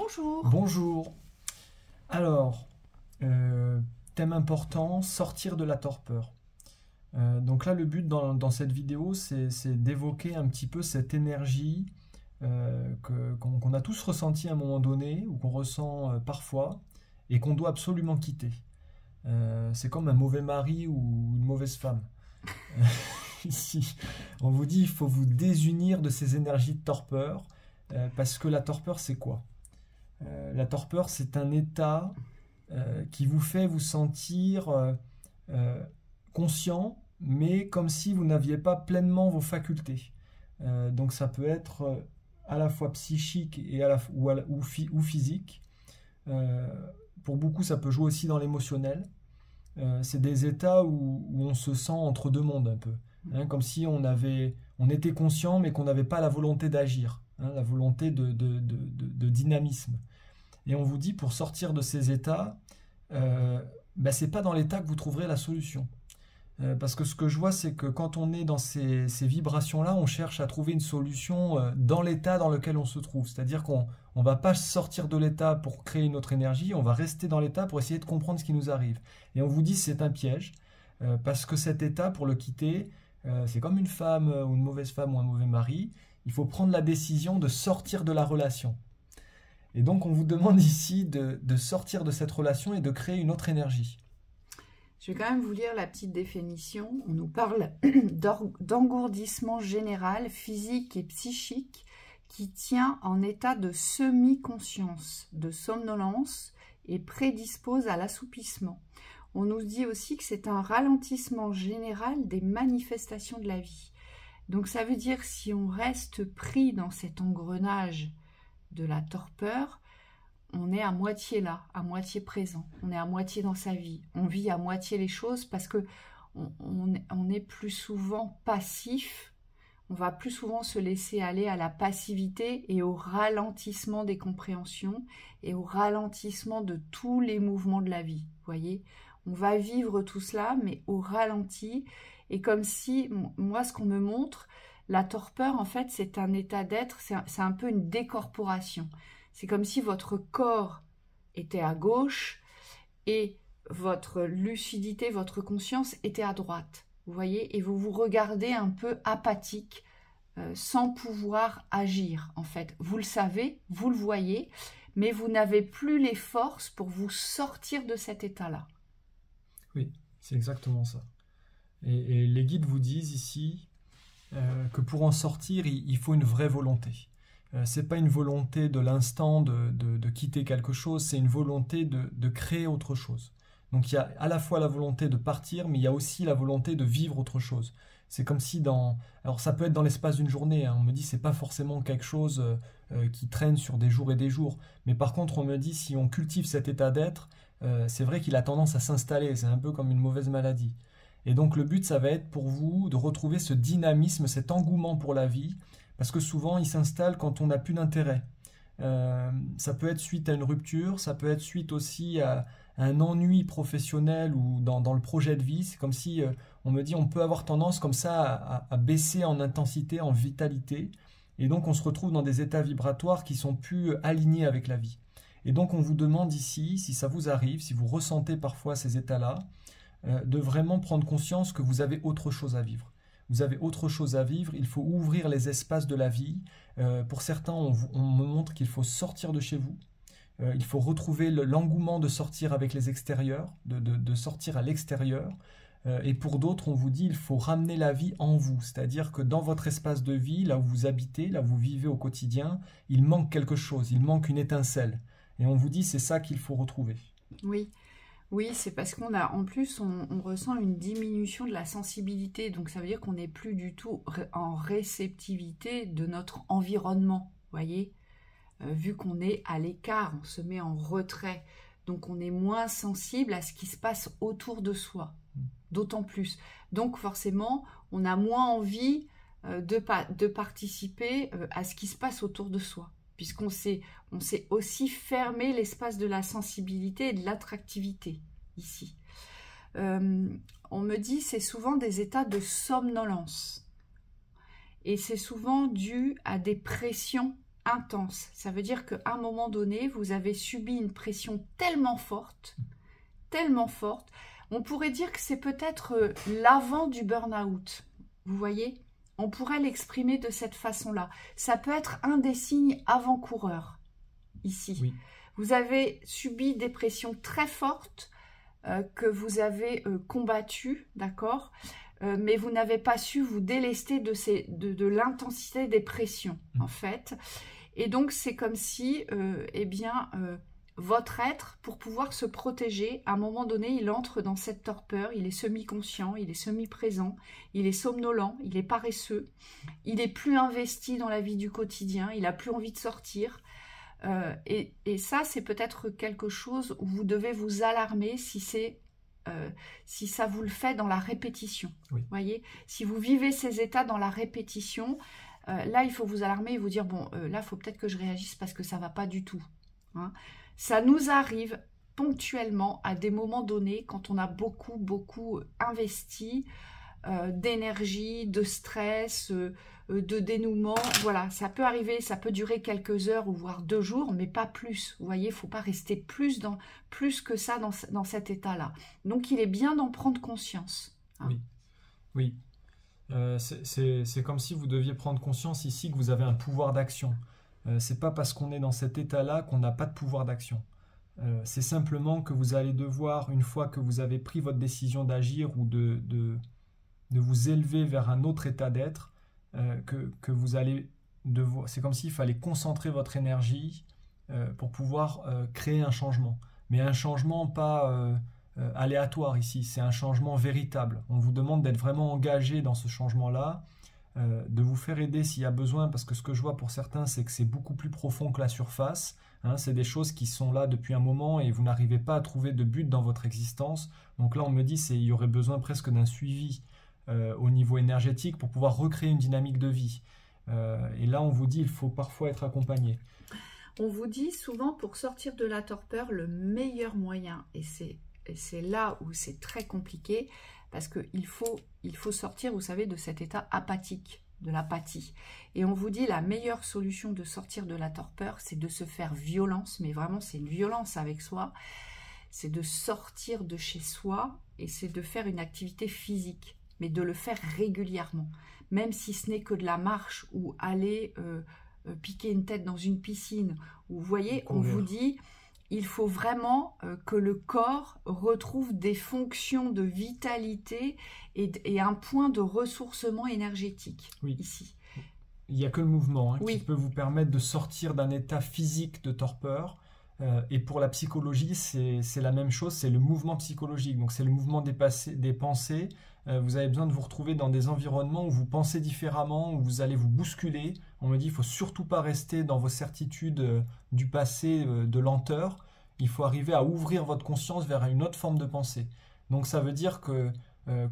Bonjour. Bonjour. Alors, thème important, sortir de la torpeur. Donc là, le but dans cette vidéo, c'est d'évoquer un petit peu cette énergie qu'on a tous ressentie à un moment donné, ou qu'on ressent parfois, et qu'on doit absolument quitter. C'est comme un mauvais mari ou une mauvaise femme. Ici, on vous dit, il faut vous désunir de ces énergies de torpeur, parce que la torpeur, c'est quoi? La torpeur, c'est un état qui vous fait vous sentir conscient, mais comme si vous n'aviez pas pleinement vos facultés. Donc ça peut être à la fois psychique et ou physique. Pour beaucoup, ça peut jouer aussi dans l'émotionnel. C'est des états où on se sent entre deux mondes un peu. Hein, comme si on était conscient, mais qu'on n'avait pas la volonté d'agir, hein, la volonté de dynamisme. Et on vous dit, pour sortir de ces états, c'est pas dans l'état que vous trouverez la solution. Parce que ce que je vois, c'est que quand on est dans ces vibrations-là, on cherche à trouver une solution dans l'état dans lequel on se trouve. C'est-à-dire qu'on ne va pas sortir de l'état pour créer une autre énergie, on va rester dans l'état pour essayer de comprendre ce qui nous arrive. Et on vous dit c'est un piège, parce que cet état, pour le quitter, c'est comme une femme ou une mauvaise femme ou un mauvais mari, il faut prendre la décision de sortir de la relation. Et donc on vous demande ici de sortir de cette relation et de créer une autre énergie. Je vais quand même vous lire la petite définition. On nous parle d'engourdissement général, physique et psychique, qui tient en état de semi-conscience, de somnolence et prédispose à l'assoupissement. On nous dit aussi que c'est un ralentissement général des manifestations de la vie. Donc ça veut dire si on reste pris dans cet engrenage de la torpeur, on est à moitié là, à moitié présent, on est à moitié dans sa vie, on vit à moitié les choses parce que on est plus souvent passif, on va plus souvent se laisser aller à la passivité et au ralentissement des compréhensions et au ralentissement de tous les mouvements de la vie, vous voyez. On va vivre tout cela, mais au ralenti, et comme si, moi ce qu'on me montre, la torpeur en fait c'est un état d'être, c'est un peu une décorporation. C'est comme si votre corps était à gauche et votre lucidité, votre conscience était à droite. Vous voyez, et vous vous regardez un peu apathique, sans pouvoir agir en fait. Vous le savez, vous le voyez, mais vous n'avez plus les forces pour vous sortir de cet état-là. Oui, c'est exactement ça. Et les guides vous disent ici que pour en sortir, il faut une vraie volonté. C'est pas une volonté de l'instant de quitter quelque chose, c'est une volonté de créer autre chose. Donc il y a à la fois la volonté de partir, mais il y a aussi la volonté de vivre autre chose. C'est comme si alors ça peut être dans l'espace d'une journée, hein, on me dit c'est pas forcément quelque chose qui traîne sur des jours et des jours. Mais par contre on me dit si on cultive cet état d'être, c'est vrai qu'il a tendance à s'installer, c'est un peu comme une mauvaise maladie. Et donc le but ça va être pour vous de retrouver ce dynamisme, cet engouement pour la vie, parce que souvent il s'installe quand on n'a plus d'intérêt. Ça peut être suite à une rupture, ça peut être suite aussi à un ennui professionnel ou dans le projet de vie. C'est comme si, on me dit, on peut avoir tendance comme ça à baisser en intensité, en vitalité, et donc on se retrouve dans des états vibratoires qui sont plus alignés avec la vie. Et donc on vous demande ici, si ça vous arrive, si vous ressentez parfois ces états-là, de vraiment prendre conscience que vous avez autre chose à vivre. Vous avez autre chose à vivre, il faut ouvrir les espaces de la vie. Pour certains, on me montre qu'il faut sortir de chez vous. Il faut retrouver l'engouement de sortir avec les extérieurs, de sortir à l'extérieur. Et pour d'autres, on vous dit il faut ramener la vie en vous. C'est-à-dire que dans votre espace de vie, là où vous habitez, là où vous vivez au quotidien, il manque quelque chose, il manque une étincelle. Et on vous dit c'est ça qu'il faut retrouver. Oui. Oui, c'est parce qu'on a, en plus, on ressent une diminution de la sensibilité. Donc, ça veut dire qu'on n'est plus du tout en réceptivité de notre environnement, voyez. Vu qu'on est à l'écart, on se met en retrait. Donc, on est moins sensible à ce qui se passe autour de soi, d'autant plus. Donc, forcément, on a moins envie de participer à ce qui se passe autour de soi, puisqu'on s'est aussi fermé l'espace de la sensibilité et de l'attractivité, ici. On me dit c'est souvent des états de somnolence. Et c'est souvent dû à des pressions intense. Ça veut dire qu'à un moment donné, vous avez subi une pression tellement forte, on pourrait dire que c'est peut-être l'avant du burn-out. Vous voyez? On pourrait l'exprimer de cette façon-là. Ça peut être un des signes avant-coureurs, ici. Oui. Vous avez subi des pressions très fortes que vous avez combattues, d'accord? Mais vous n'avez pas su vous délester de l'intensité des pressions, en fait. Et donc, c'est comme si, votre être, pour pouvoir se protéger, à un moment donné, il entre dans cette torpeur, il est semi-conscient, il est semi-présent, il est somnolent, il est paresseux, il est plus investi dans la vie du quotidien, il n'a plus envie de sortir. Et ça, c'est peut-être quelque chose où vous devez vous alarmer si ça vous le fait dans la répétition. Oui. Voyez, si vous vivez ces états dans la répétition, là, il faut vous alarmer et vous dire, bon, là, il faut peut-être que je réagisse parce que ça ne va pas du tout. Hein. Ça nous arrive ponctuellement à des moments donnés quand on a beaucoup investi d'énergie, de stress, de dénouement. Voilà, ça peut arriver, ça peut durer quelques heures ou voire 2 jours, mais pas plus. Vous voyez, il ne faut pas rester plus que ça dans cet état-là. Donc, il est bien d'en prendre conscience. Hein. Oui. C'est comme si vous deviez prendre conscience ici que vous avez un pouvoir d'action. C'est pas parce qu'on est dans cet état-là qu'on n'a pas de pouvoir d'action. C'est simplement que vous allez devoir, une fois que vous avez pris votre décision d'agir ou de vous élever vers un autre état d'être, que vous allez devoir... C'est comme s'il fallait concentrer votre énergie pour pouvoir créer un changement. Mais un changement pas aléatoire ici, c'est un changement véritable. On vous demande d'être vraiment engagé dans ce changement-là, de vous faire aider s'il y a besoin, parce que ce que je vois pour certains, c'est que c'est beaucoup plus profond que la surface. Hein, c'est des choses qui sont là depuis un moment et vous n'arrivez pas à trouver de but dans votre existence. Donc là, on me dit qu'il y aurait besoin presque d'un suivi au niveau énergétique pour pouvoir recréer une dynamique de vie. Et là, on vous dit qu'il faut parfois être accompagné. On vous dit souvent, pour sortir de la torpeur, le meilleur moyen, et c'est là où c'est très compliqué, parce qu'il faut sortir, vous savez, de cet état apathique, de l'apathie. Et on vous dit la meilleure solution de sortir de la torpeur, c'est de se faire violence, mais vraiment c'est une violence avec soi, c'est de sortir de chez soi et c'est de faire une activité physique, mais de le faire régulièrement, même si ce n'est que de la marche ou aller piquer une tête dans une piscine. Vous voyez, on vous dit... Il faut vraiment que le corps retrouve des fonctions de vitalité et un point de ressourcement énergétique ici. Il n'y a que le mouvement qui peut vous permettre de sortir d'un état physique de torpeur. Et pour la psychologie, c'est la même chose, c'est le mouvement psychologique. Donc c'est le mouvement des pensées. Vous avez besoin de vous retrouver dans des environnements où vous pensez différemment, où vous allez vous bousculer. On me dit qu'il ne faut surtout pas rester dans vos certitudes du passé de lenteur. Il faut arriver à ouvrir votre conscience vers une autre forme de pensée. Donc ça veut dire que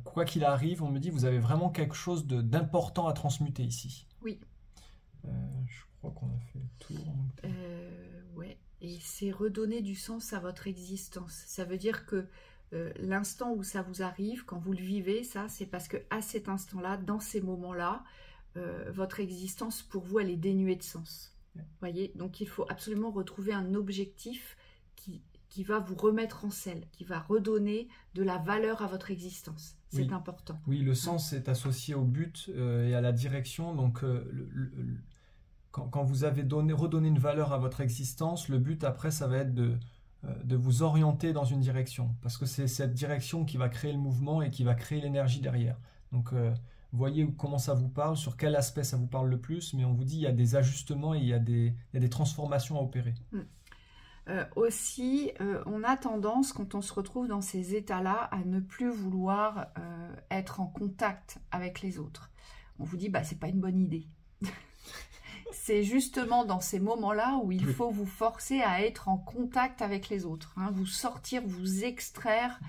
quoi qu'il arrive, on me dit vous avez vraiment quelque chose d'important à transmuter ici. Oui. Je crois qu'on a fait le tour. Ouais. Et c'est redonner du sens à votre existence. Ça veut dire que l'instant où ça vous arrive, quand vous le vivez, ça, c'est parce qu'à cet instant-là, dans ces moments-là, votre existence, pour vous, elle est dénuée de sens. Voyez, donc il faut absolument retrouver un objectif qui va vous remettre en selle, qui va redonner de la valeur à votre existence. C'est important. Oui, le sens est associé au but et à la direction. Donc, quand vous avez redonné une valeur à votre existence, le but après, ça va être de vous orienter dans une direction. Parce que c'est cette direction qui va créer le mouvement et qui va créer l'énergie derrière. Donc, voyez comment ça vous parle, sur quel aspect ça vous parle le plus, mais on vous dit il y a des ajustements et il y a des transformations à opérer. Aussi, on a tendance, quand on se retrouve dans ces états-là, à ne plus vouloir être en contact avec les autres. On vous dit, c'est pas une bonne idée. C'est justement dans ces moments-là où il faut vous forcer à être en contact avec les autres. Hein, vous sortir, vous extraire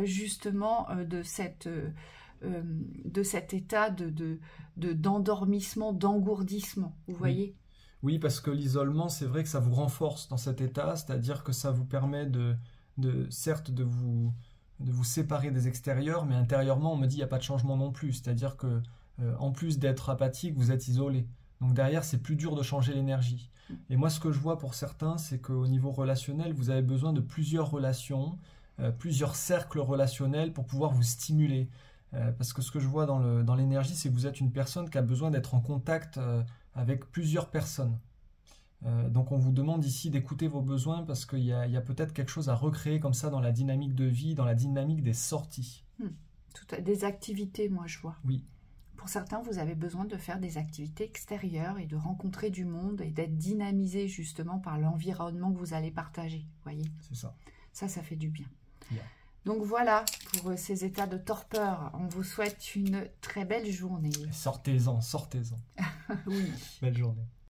justement de cet état d'endormissement, d'engourdissement. Vous voyez ? Oui, parce que l'isolement, c'est vrai que ça vous renforce dans cet état, c'est-à-dire que ça vous permet certes de vous séparer des extérieurs, mais intérieurement, on me dit il n'y a pas de changement non plus. C'est-à-dire que en plus d'être apathique, vous êtes isolé. Donc derrière, c'est plus dur de changer l'énergie. Et moi, ce que je vois pour certains, c'est qu'au niveau relationnel, vous avez besoin de plusieurs relations, plusieurs cercles relationnels pour pouvoir vous stimuler. Parce que ce que je vois dans l'énergie, c'est que vous êtes une personne qui a besoin d'être en contact avec plusieurs personnes. Donc on vous demande ici d'écouter vos besoins parce qu'il y a peut-être quelque chose à recréer comme ça dans la dynamique de vie, dans la dynamique des sorties. Des activités, moi je vois. Oui. Pour certains, vous avez besoin de faire des activités extérieures et de rencontrer du monde et d'être dynamisé justement par l'environnement que vous allez partager. Voyez. C'est ça. Ça fait du bien. Yeah. Donc voilà pour ces états de torpeur. On vous souhaite une très belle journée. Sortez-en, sortez-en. Oui. Belle journée.